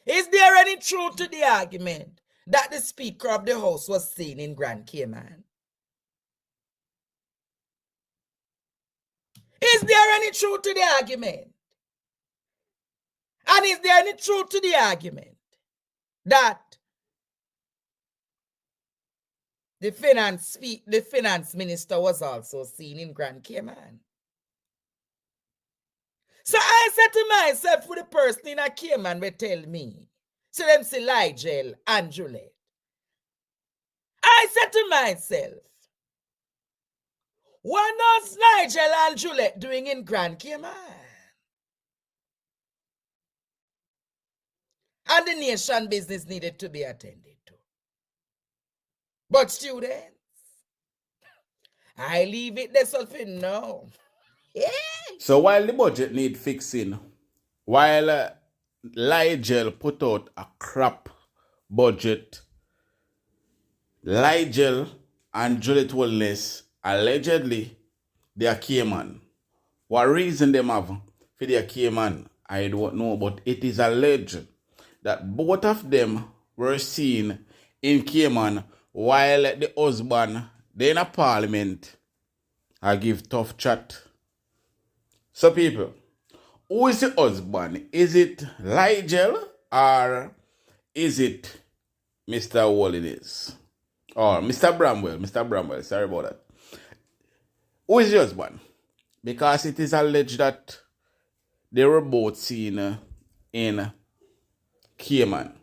Is there any truth to the argument that the Speaker of the House was seen in Grand Cayman? Is there any truth to the argument? And is there any truth to the argument that the finance minister was also seen in Grand Cayman? So I said to myself, with the person in a Cayman will tell me, so them see Nigel and Juliet. I said to myself, what is Nigel and Juliet doing in Grand Cayman? And the nation business needed to be attended to. But students, I leave it there something now. Yeah. So while the budget need fixing, while Nigel put out a crap budget, Nigel and Juliet Holness allegedly they are Cayman. What reason them have for their Cayman, I don't know, but it is alleged that both of them were seen in Cayman while the husband, they in a parliament, I give tough chat. So people, who is the husband? Is it Nigel or is it Mr. Holness? Or Mr. Bramwell, sorry about that. Who is the husband? Because it is alleged that they were both seen in Cayman.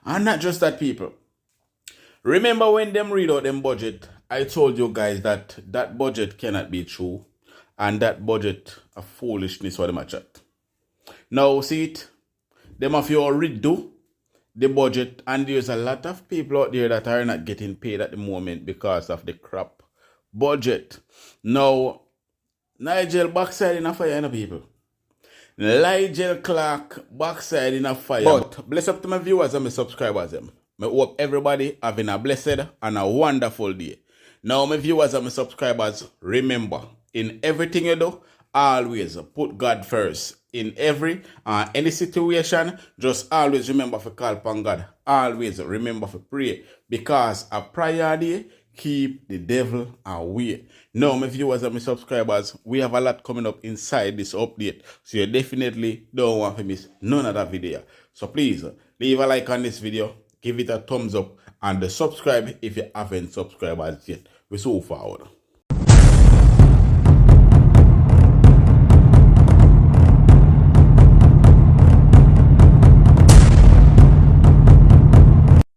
And not just that, people. Remember when them read out them budget, I told you guys that that budget cannot be true. And that budget of foolishness for them a chat. Now, see it? Them of you redo the budget, and there's a lot of people out there that are not getting paid at the moment because of the crap budget. Now, Nigel backside in a fire, you know, people. Nigel Clarke backside in a fire. But bless up to my viewers and my subscribers. I hope everybody having a blessed and a wonderful day. Now, my viewers and my subscribers, remember, in everything you do, always put God first. In any situation, just always remember to call upon God. Always remember to pray. Because a prayer day keep the devil away. Now, my viewers and my subscribers, we have a lot coming up inside this update. So you definitely don't want to miss none of that video. So please, leave a like on this video, give it a thumbs up, and subscribe if you haven't subscribed yet. We're so forward.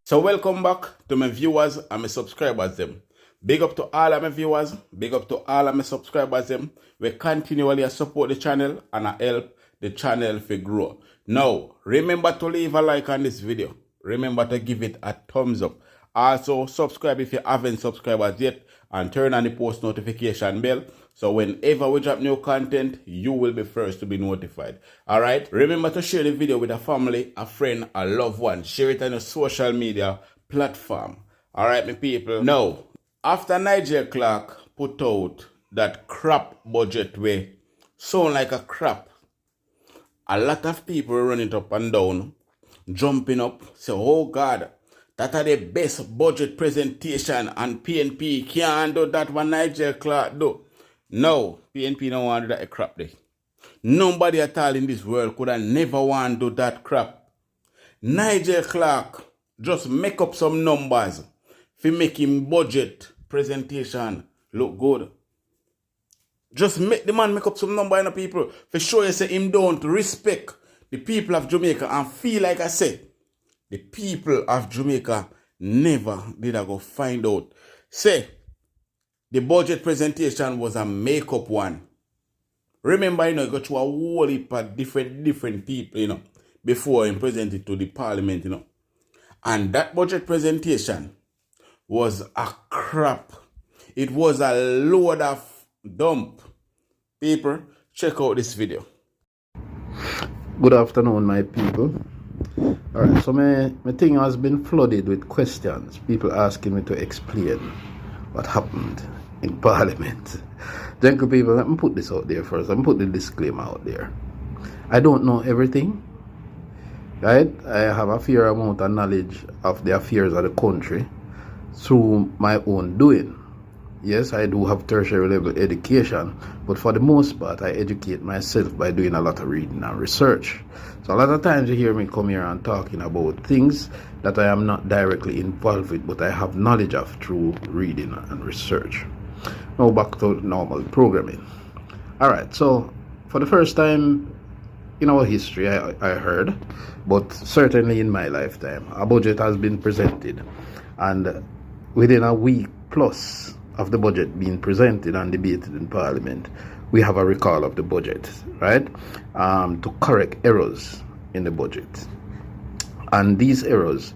So welcome back to my viewers and my subscribers them. Big up to all of my viewers, big up to all of my subscribers them. We continually support the channel and I help the channel to grow. Now, remember to leave a like on this video. Remember to give it a thumbs up. Also, subscribe if you haven't subscribed yet and turn on the post notification bell. So whenever we drop new content, you will be first to be notified. Alright? Remember to share the video with a family, a friend, a loved one. Share it on a social media platform. Alright, my people. Now, after Nigel Clarke put out that crap budget way, sound like a crap, a lot of people running up and down, jumping up, say, oh God, that are the best budget presentation and PNP can't do that what Nigel Clarke do. No, PNP don't want to do that crap there. Nobody at all in this world could have never want to do that crap. Nigel Clarke just make up some numbers for making budget presentation look good. Just make the man make up some number, you know, people, for sure you say him don't respect the people of Jamaica and feel like I said, the people of Jamaica never did I go find out. Say, the budget presentation was a make-up one. Remember, you know, you got to a whole heap of different people, you know, before he presented to the parliament, you know. And that budget presentation was a crap. It was a load of dump. People, check out this video. Good afternoon, my people. Alright, so my thing has been flooded with questions. People asking me to explain what happened in Parliament. Thank you, people. Let me put this out there first. Let me put the disclaimer out there. I don't know everything. right? I have a fair amount of knowledge of the affairs of the country through my own doing. Yes, I do have tertiary level education, but for the most part, I educate myself by doing a lot of reading and research. So a lot of times you hear me come here and talking about things that I am not directly involved with, but I have knowledge of through reading and research. Now back to normal programming. All right, so for the first time in our history, I heard, but certainly in my lifetime, a budget has been presented, and within a week plus of the budget being presented and debated in Parliament, we have a recall of the budget, right? To correct errors in the budget. And these errors,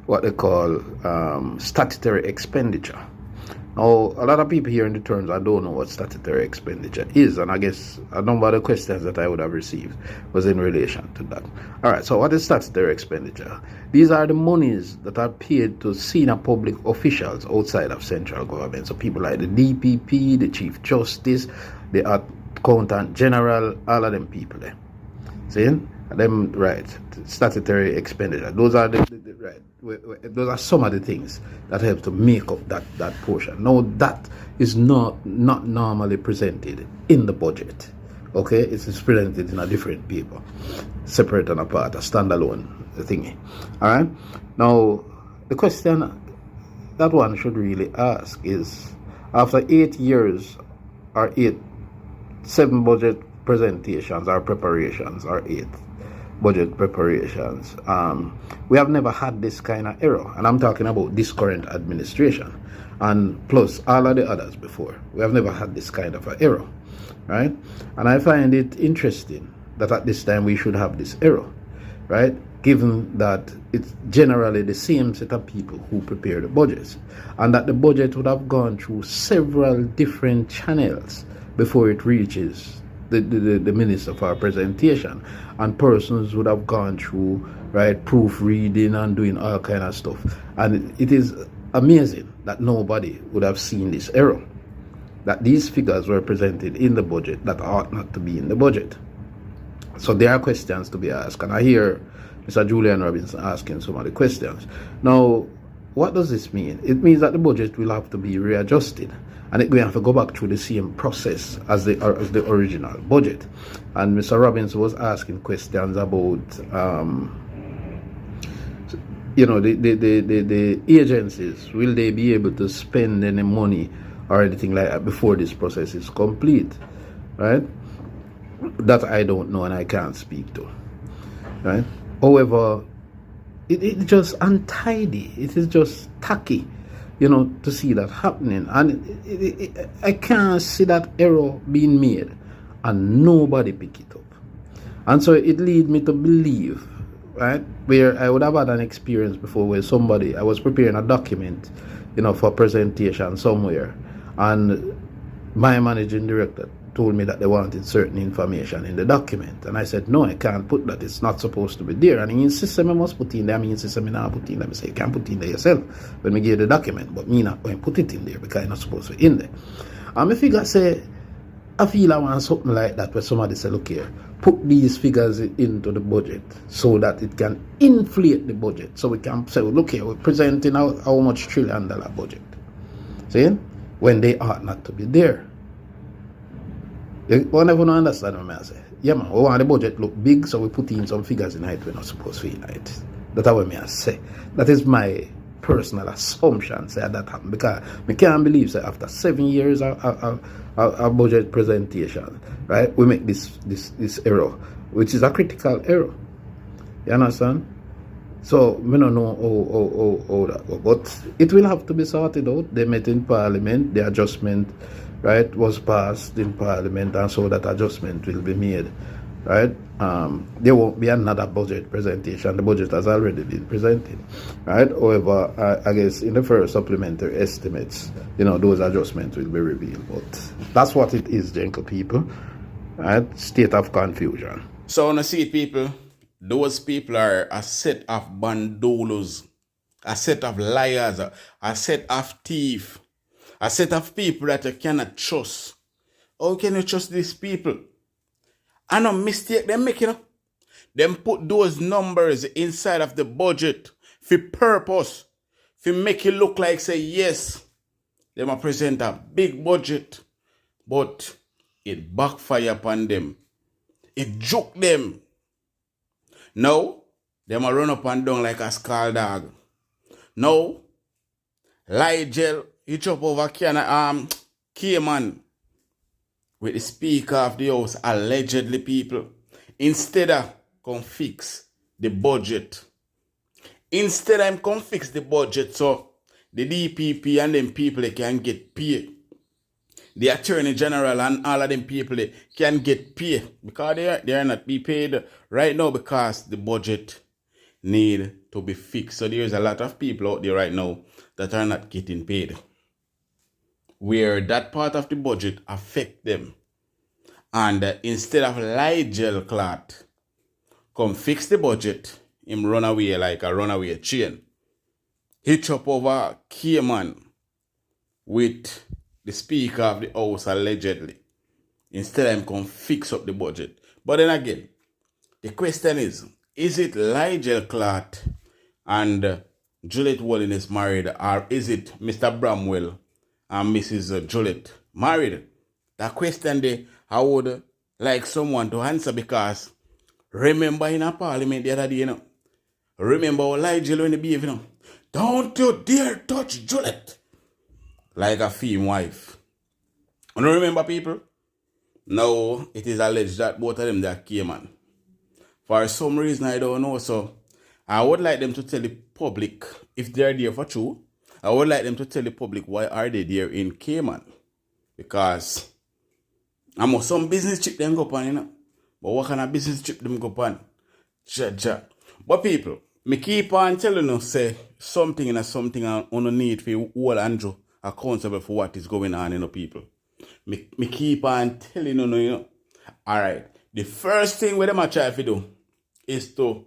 what they call statutory expenditure. Now, a lot of people here in the terms, I don't know what statutory expenditure is, and I guess a number of the questions that I would have received was in relation to that. All right, so what is statutory expenditure? These are the monies that are paid to senior public officials outside of central government. So people like the DPP, the Chief Justice, the Accountant General, all of them people there. See? Them, right, statutory expenditure. Those are the right. Those are some of the things that help to make up that portion. Now that is not normally presented in the budget. Okay, it's presented in a different paper, separate and apart, a standalone thingy. All right. Now the question that one should really ask is, after 8 years or 7 budget presentations or preparations or 8 budget preparations, we have never had this kind of error, and I'm talking about this current administration and plus all of the others before. We have never had this kind of an error, right? And I find it interesting that at this time we should have this error, right? Given that it's generally the same set of people who prepare the budgets, and that the budget would have gone through several different channels before it reaches the minister for our presentation, and persons would have gone through, right, proofreading and doing all kind of stuff. And it is amazing that nobody would have seen this error, that these figures were presented in the budget that ought not to be in the budget. So there are questions to be asked, and I hear Mr. Julian Robinson asking some of the questions. Now, what does this mean? It means that the budget will have to be readjusted, and we have to go back through the same process as the original budget. And Mr. Robinson was asking questions about, the agencies. Will they be able to spend any money or anything like that before this process is complete, right? That I don't know and I can't speak to, right? However, it's just untidy. It is just tacky, to see that happening. And I can't see that error being made and nobody pick it up. And so it leads me to believe, right, where I would have had an experience before where I was preparing a document, for a presentation somewhere, and my managing director told me that they wanted certain information in the document, and I said, no, I can't put that, it's not supposed to be there. And he insisted I must put in there. I insisted I not put in there. I say, you can't put in there yourself when we give the document, but me not going to put it in there because it's not supposed to be in there. And I figure say, I feel I want something like that where somebody say, look here, put these figures into the budget so that it can inflate the budget, so we can say, well, look here, we're presenting how much $1 trillion budget, see, when they ought not to be there. You never understand what I say. Yeah, man, we want the budget look big, so we put in some figures in it we're not supposed to in it. That's what I say. That is my personal assumption, say that happened, because I can't believe, say, after 7 years of budget presentation, right, we make this error, which is a critical error. You understand? So we don't know how that goes, but it will have to be sorted out. They met in Parliament, the adjustment, right, was passed in Parliament, and so that adjustment will be made, right? There won't be another budget presentation. The budget has already been presented, right? However, I guess in the first supplementary estimates, those adjustments will be revealed. But that's what it is, gentle people, right? State of confusion. So, on the see people, those people are a set of bandolos, a set of liars, a set of thieves, a set of people that you cannot trust. How can you trust these people? I no mistake them make, Them put those numbers inside of the budget for purpose, for make it look like say yes, them a present a big budget, but it backfire upon them. It juke them. Now, them a run up and down like a skull dog. Now, Nigel, he chop over Cayman with the speaker of the house, allegedly people. Instead of come fix the budget. Instead of come fix the budget so the DPP and them people they can get paid. The Attorney General and all of them people they can get paid because they are not be paid right now because the budget need to be fixed. So there's a lot of people out there right now that are not getting paid, where that part of the budget affect them. And instead of Nigel Clarke come fix the budget, him run away like a runaway chain. He chop over Cayman with the Speaker of the House allegedly. Instead of him come fix up the budget. But then again, the question is it Nigel Clarke and Juliet Holness married, or is it Mr. Bramwell and Mrs. Juliet married? That question there, I would like someone to answer, because remember in a parliament the other day, remember how Nigel when he behave, don't you dare touch Juliet like a female wife. You remember, people? Now it is alleged that both of them they are Cayman. For some reason I don't know, so I would like them to tell the public if they are there for true. I would like them to tell the public why are they there in Cayman, because I'm some business trip them go on, but what kind of business trip them go on? But people, me keep on telling you say something and something on the need for all Andrew accountable for what is going on, people. Me keep on telling you, alright. The first thing where them a try to do is to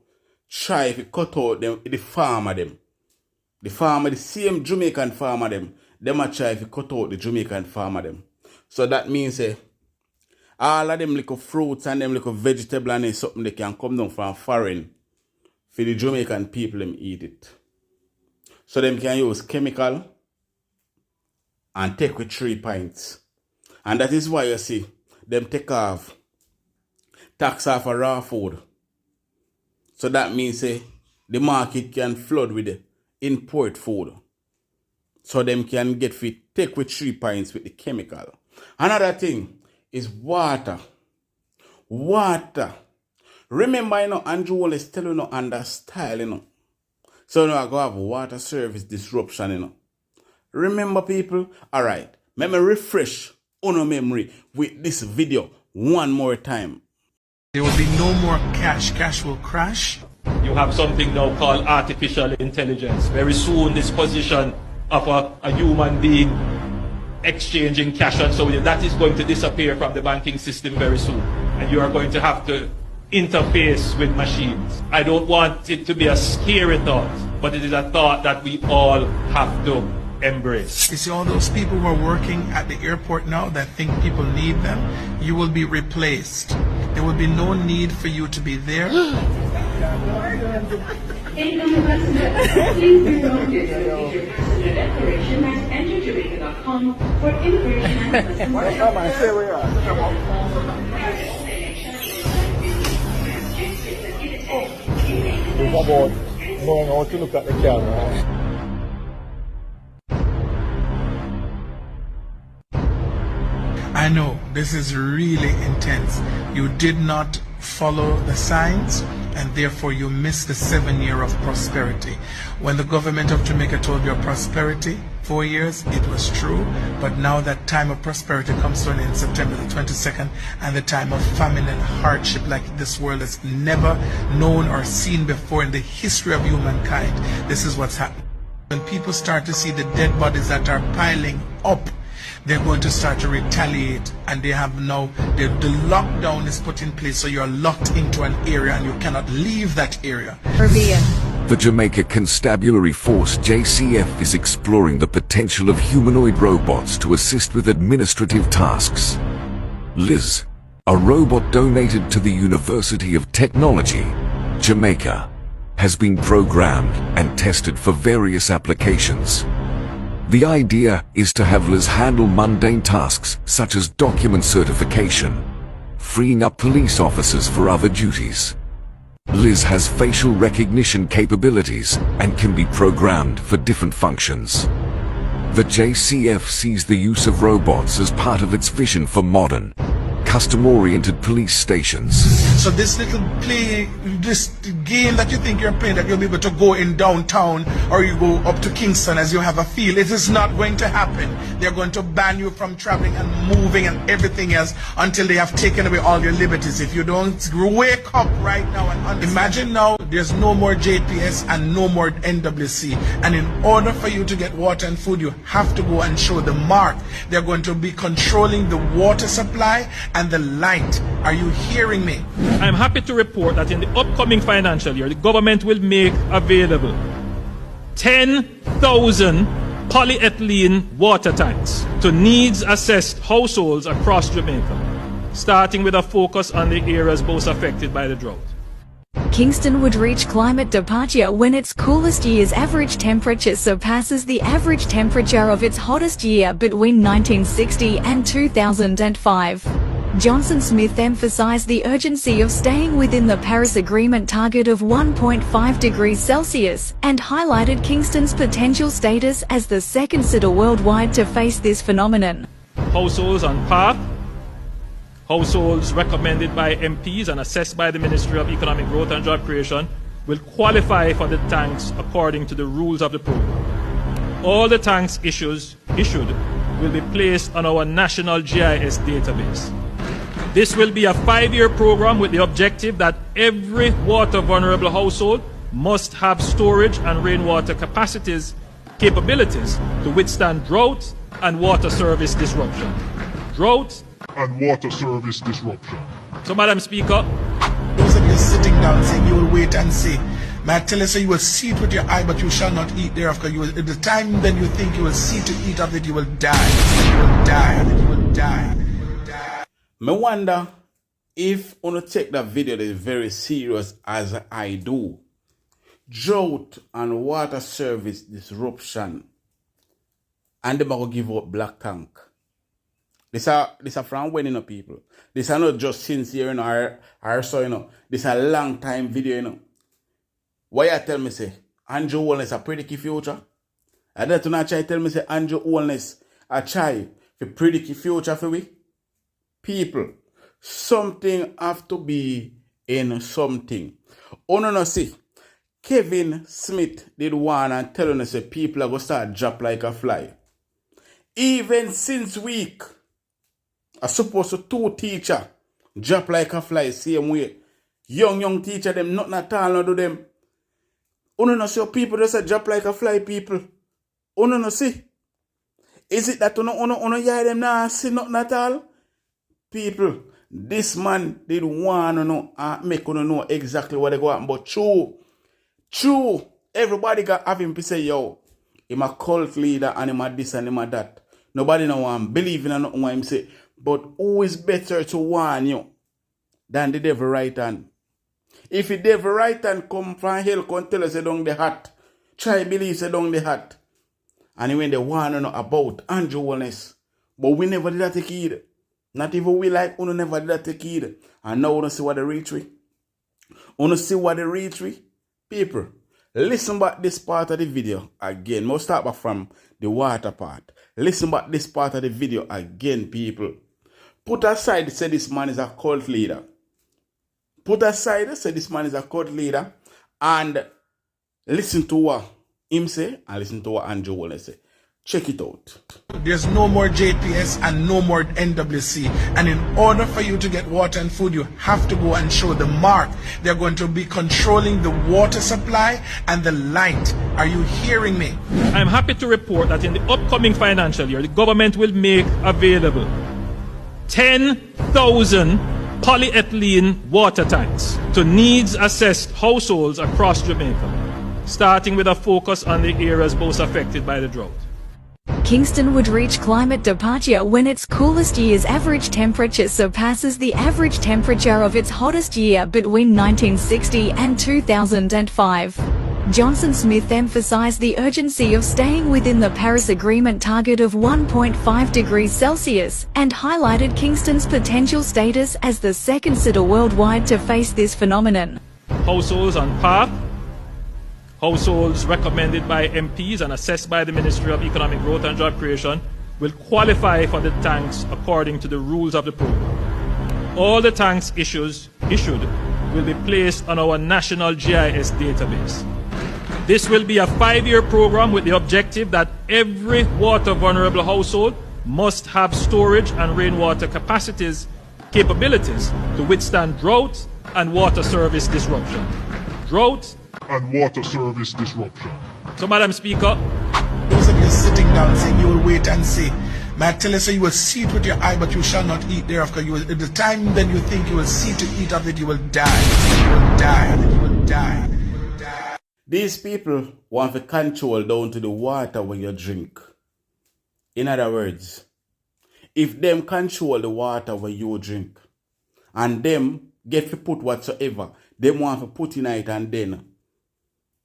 try to cut out the farmer them. The farmer, the same Jamaican farmer them a try to cut out the Jamaican farmer them. So that means all of them little fruits and them little vegetable and something they can come down from foreign for the Jamaican people them eat it. So them can use chemical and take with 3 pints. And that is why you see them take off tax off a raw food. So that means the market can flood with the import food. So them can get fit, take with 3 pints with the chemical. Another thing is water. Water. Remember, Andrew Holness tell you under style, So I go have water service disruption, Remember, people? Alright. Let me refresh on memory with this video one more time. There will be no more cash. Cash will crash. You have something now called artificial intelligence. Very soon, this position of a human being exchanging cash and so on, that is going to disappear from the banking system very soon. And you are going to have to interface with machines. I don't want it to be a scary thought, but it is a thought that we all have to embrace. You see all those people who are working at the airport now that think people need them, you will be replaced. There will be no need for you to be there. Incoming passenger, please be noted to your passenger declaration at enterjamaica.com for immigration and It's about knowing how to look at the camera. I know this is really intense. You did not follow the signs, and therefore you missed the 7 year of prosperity. When the government of Jamaica told you of prosperity, 4 years, it was true, but now that time of prosperity comes to an end, September the 22nd, and the time of famine and hardship like this world has never known or seen before in the history of humankind. This is what's happening. When people start to see the dead bodies that are piling up, they're going to start to retaliate, and they have now, the lockdown is put in place, so you're locked into an area and you cannot leave that area. The Jamaica Constabulary Force JCF is exploring the potential of humanoid robots to assist with administrative tasks. Liz, A robot donated to the University of Technology, Jamaica, has been programmed and tested for various applications. The idea is to have Liz handle mundane tasks such as document certification, freeing up police officers for other duties. Liz has facial recognition capabilities and can be programmed for different functions. The JCF sees the use of robots as part of its vision for modern, custom-oriented police stations. So this little play, this game that you think you're playing, that you'll be able to go in downtown or you go up to Kingston as you have a feel, it is not going to happen. They're going to ban you from traveling and moving and everything else until they have taken away all your liberties. If you don't wake up right now and understand. Imagine now there's no more JPS and no more NWC. And in order for you to get water and food, you have to go and show the mark. They're going to be controlling the water supply and the light. Are you hearing me? I'm happy to report that in the upcoming financial year, the government will make available 10,000 polyethylene water tanks to needs-assessed households across Jamaica, starting with a focus on the areas most affected by the drought. Kingston would reach climate departure when its coolest year's average temperature surpasses the average temperature of its hottest year between 1960 and 2005. Johnson Smith emphasized the urgency of staying within the Paris Agreement target of 1.5 degrees Celsius and highlighted Kingston's potential status as the second city worldwide to face this phenomenon. Households on path, households recommended by MPs and assessed by the Ministry of Economic Growth and Job Creation will qualify for the tanks according to the rules of the program. All the tanks issued will be placed on our national GIS database. This will be a 5-year program with the objective that every water vulnerable household must have storage and rainwater capabilities to withstand drought and water service disruption. Drought and water service disruption. So, Madam Speaker, those of you sitting down saying you will wait and see, may I tell you, so you will see it with your eye, but you shall not eat thereafter. You will, at the time then you think you will see to eat of it, you will die. You will die. You will die. Me wonder if you take that video that is very serious as I do. Drought and water service disruption. And they will give up black tank. This are from when, you know, people. This are not just sincere, you know, or so, you know. This a long time video, you know. Why you tell me say Andrew Holness a predict the future? And that you not try tell me say Andrew Holness a try to predict the future for we? People, something have to be in something. Oh no, see, Kevin Smith did one and tell us say people are going to start drop like a fly. Even since week, I suppose to 2 teacher drop like a fly same way. Young teacher them nothing at all, no do them. Oh no, see people just drop like a fly, people. Oh no, see. Is it that you hear them now see nothing at all? People, this man did want to know and make you know exactly what they go on. But true, everybody got have him to say, yo, him a cult leader and him a this and him a that. Nobody no one believe in nothing what him say. But who is better to warn you than the devil right hand? If the devil right hand come from hell, come tell us say down the hat. Try believe say down the hat. And when they want to know about Andrew Holness. But we never did that take heed. Not even we like, uno never did that take heed. And now uno see what the reach we. Uno see what the reach we. People, listen back this part of the video again. We'll start back from the water part. Listen back this part of the video again, people. Put aside, say this man is a cult leader. Put aside, say this man is a cult leader. And listen to what him say and listen to what Andrew Holness say. Check it out. There's no more JPS and no more NWC. And in order for you to get water and food, you have to go and show the mark. They're going to be controlling the water supply and the light. Are you hearing me? I'm happy to report that in the upcoming financial year, the government will make available 10,000 polyethylene water tanks to needs-assessed households across Jamaica, starting with a focus on the areas most affected by the drought. Kingston would reach climate departure when its coolest year's average temperature surpasses the average temperature of its hottest year between 1960 and 2005. Johnson Smith emphasized the urgency of staying within the Paris Agreement target of 1.5 degrees Celsius and highlighted Kingston's potential status as the second city worldwide to face this phenomenon. Households on path, households recommended by MPs and assessed by the Ministry of Economic Growth and Job Creation will qualify for the tanks according to the rules of the program. All the tanks issued will be placed on our national GIS database. This will be a 5-year program with the objective that every water vulnerable household must have storage and rainwater capabilities to withstand drought and water service disruption. Drought and water service disruption. So, Madam Speaker, those of you sitting down saying you will wait and see, may I tell you, so you will see it with your eye, but you shall not eat thereafter. You will, at the time then you think you will see to eat of it, you will die. You will die. You will die. These people want to control down to the water when you drink. In other words, if them control the water when you drink, and them get to put whatsoever, them want to put in it and then.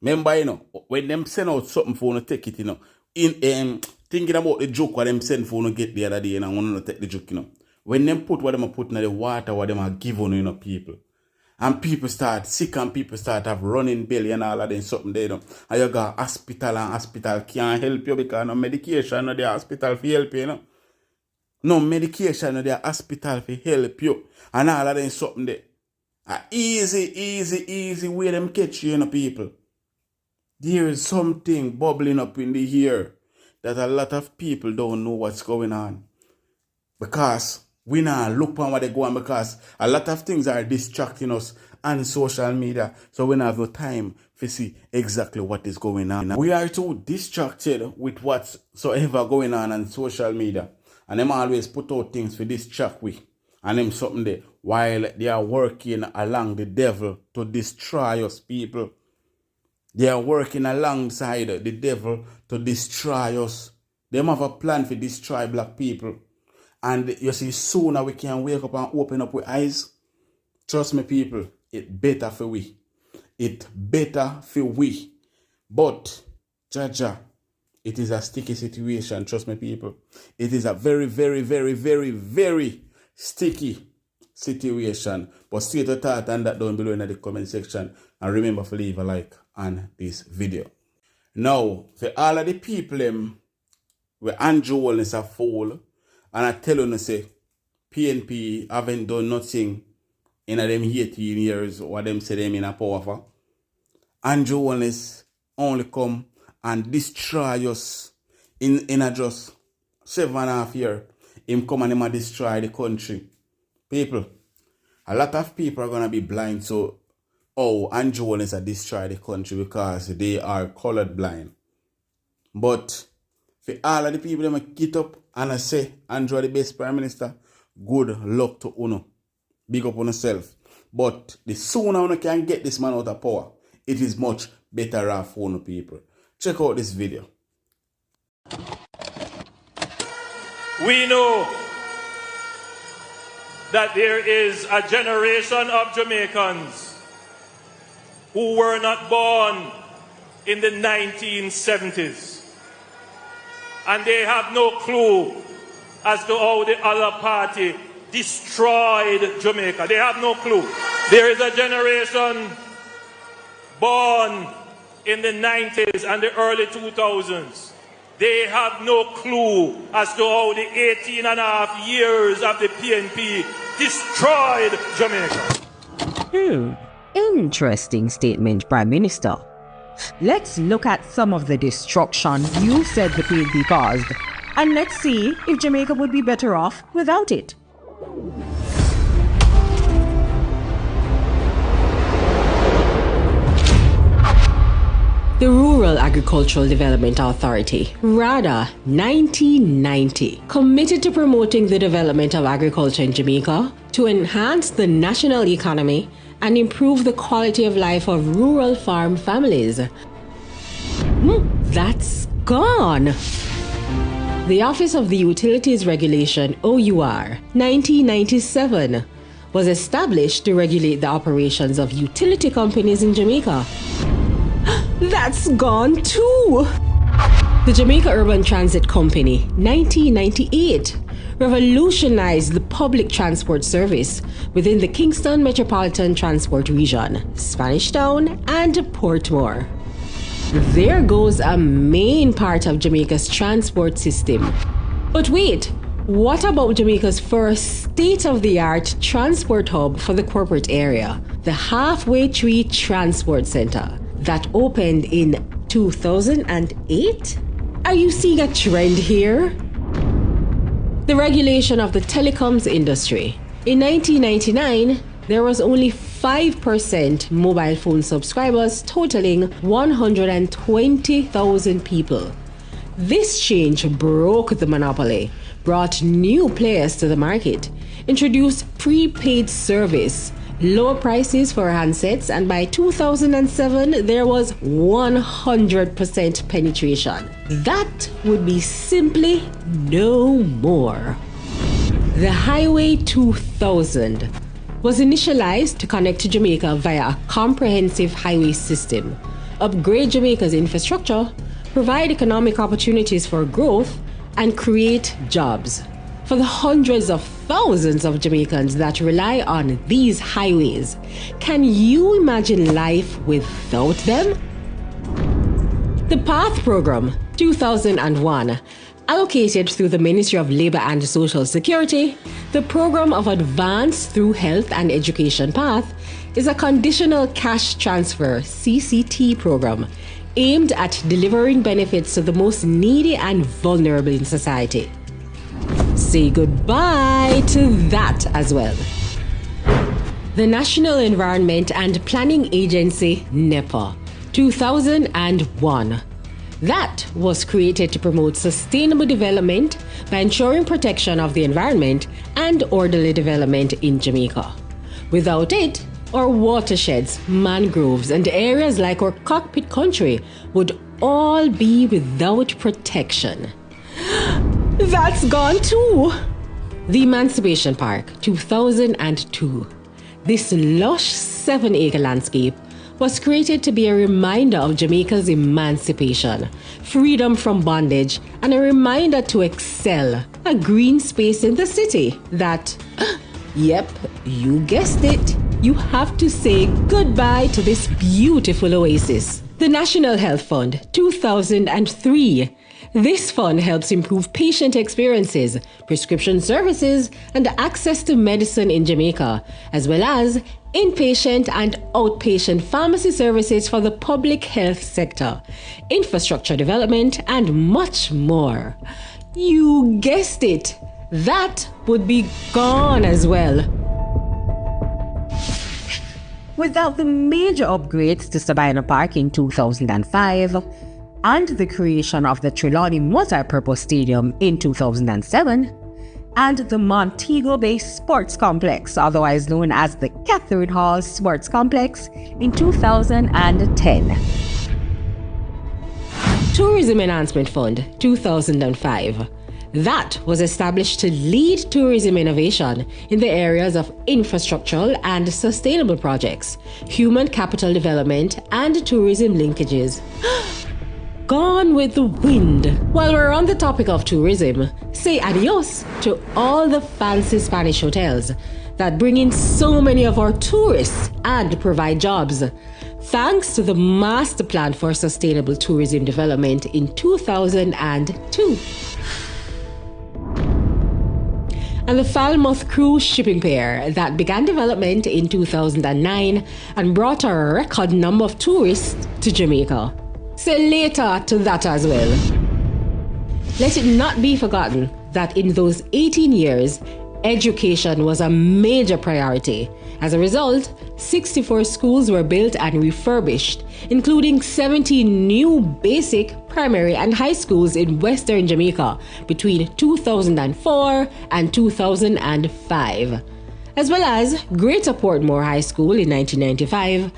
Remember, you know, when them send out something for you to take it, you know, in thinking about the joke what them send for you to get the other day, and I want to take the joke, you know. When them put what them are putting in the water, what them are giving, you know, people. And people start sick and people start have running belly and all of them something there, you know. And you go hospital and hospital can't help you because no medication no the hospital for help you, you know. No medication no the hospital for help you. And all of them something there. Easy way them catch you, you know, people. There is something bubbling up in the air that a lot of people don't know what's going on. Because we now look on what they go on, because a lot of things are distracting us on social media. So we don't have no time to see exactly what is going on. We are too distracted with whatsoever going on social media. And them always put out things for distract we. And them something there while they are working along the devil to destroy us people. They are working alongside the devil to destroy us. They have a plan to destroy black people. And you see, sooner we can wake up and open up our eyes. Trust me, people, it better for we. It better for we. But, Jaja, it is a sticky situation. Trust me, people. It is a very, very, very, very, very sticky situation. But stay to thought and that down below in the comment section. And remember to leave a like on this video. Now, for all of the people where Andrew Holness a fool, and I tell you, say, PNP haven't done nothing in them 18 years, what them say them in a power for. Andrew Holness only come and destroy us in a just 7.5 years. Him come and him a destroy the country. People, a lot of people are going to be blind. So, Andrew Holness a destroy the country because they are colored blind. But for all of the people that get up and I say Andrew the best prime minister, good luck to Uno. Big up on yourself. But the sooner Uno can get this man out of power, it is much better off for Uno people. Check out this video. we know that there is a generation of Jamaicans who were not born in the 1970s. And they have no clue as to how the other party destroyed Jamaica. They have no clue. There is a generation born in the 90s and the early 2000s. They have no clue as to how the 18.5 years of the PNP destroyed Jamaica. Interesting statement, Prime Minister. Let's look at some of the destruction you said the PNP caused, and let's see if Jamaica would be better off without it. The Rural Agricultural Development Authority, RADA 1990, committed to promoting the development of agriculture in Jamaica to enhance the national economy and improve the quality of life of rural farm families. That's gone. The Office of the Utilities Regulation, OUR, 1997, was established to regulate the operations of utility companies in Jamaica. That's gone too! The Jamaica Urban Transit Company, 1998, revolutionized the public transport service within the Kingston Metropolitan Transport Region, Spanish Town, and Portmore. There goes a main part of Jamaica's transport system. But wait, what about Jamaica's first state-of-the-art transport hub for the corporate area, the Halfway Tree Transport Center, that opened in 2008? Are you seeing a trend here? The regulation of the telecoms industry. In 1999, there was only 5% mobile phone subscribers, totaling 120,000 people. This change broke the monopoly, brought new players to the market, introduced prepaid service, lower prices for handsets, and by 2007, there was 100% penetration. That would be simply no more. The Highway 2000 was initialized to connect to Jamaica via a comprehensive highway system, upgrade Jamaica's infrastructure, provide economic opportunities for growth, and create jobs. For the hundreds of thousands of Jamaicans that rely on these highways, can you imagine life without them? The PATH program, 2001, allocated through the Ministry of Labour and Social Security, the Program of Advance Through Health and Education PATH is a conditional cash transfer CCT program aimed at delivering benefits to the most needy and vulnerable in society. Say goodbye to that as well. The National Environment and Planning Agency, NEPA, 2001. That was created to promote sustainable development by ensuring protection of the environment and orderly development in Jamaica. Without it, our watersheds, mangroves, and areas like our cockpit country would all be without protection. That's gone too! The Emancipation Park, 2002. This lush 7-acre landscape was created to be a reminder of Jamaica's emancipation, freedom from bondage, and a reminder to excel, a green space in the city that, yep, you guessed it, you have to say goodbye to this beautiful oasis. The National Health Fund, 2003. This fund helps improve patient experiences, prescription services, and access to medicine in Jamaica, as well as inpatient and outpatient pharmacy services for the public health sector, infrastructure development, and much more. You guessed it, that would be gone as well. Without the major upgrades to Sabina Park in 2005 and the creation of the Tr0uble multi-purpose stadium in 2007 and the Montego Bay Sports Complex, otherwise known as the Catherine Hall Sports Complex, in 2010. Tourism Enhancement Fund, 2005. That was established to lead tourism innovation in the areas of infrastructural and sustainable projects, human capital development, and tourism linkages. Gone with the wind. While we're on the topic of tourism, say adios to all the fancy Spanish hotels that bring in so many of our tourists and provide jobs. Thanks to the Master Plan for Sustainable Tourism Development in 2002. And the Falmouth Cruise Shipping Pier that began development in 2009 and brought a record number of tourists to Jamaica. Say later to that as well. Let it not be forgotten that in those 18 years, education was a major priority. As a result, 64 schools were built and refurbished, including 70 new basic, primary, and high schools in Western Jamaica between 2004 and 2005, as well as Greater Portmore High School in 1995,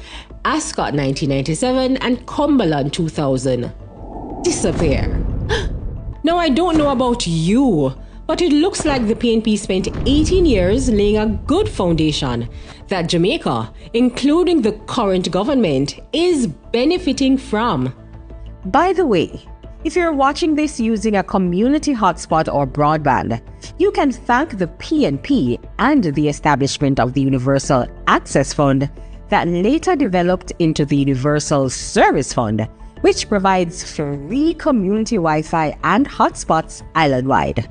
Ascot 1997, and Cumberland 2000. Disappear. Now, I don't know about you, but it looks like the PNP spent 18 years laying a good foundation that Jamaica, including the current government, is benefiting from. By the way, if you're watching this using a community hotspot or broadband, you can thank the PNP and the establishment of the Universal Access Fund that later developed into the Universal Service Fund, which provides free community Wi-Fi and hotspots island-wide.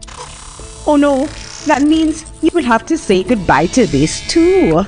Oh no, that means you will have to say goodbye to this too.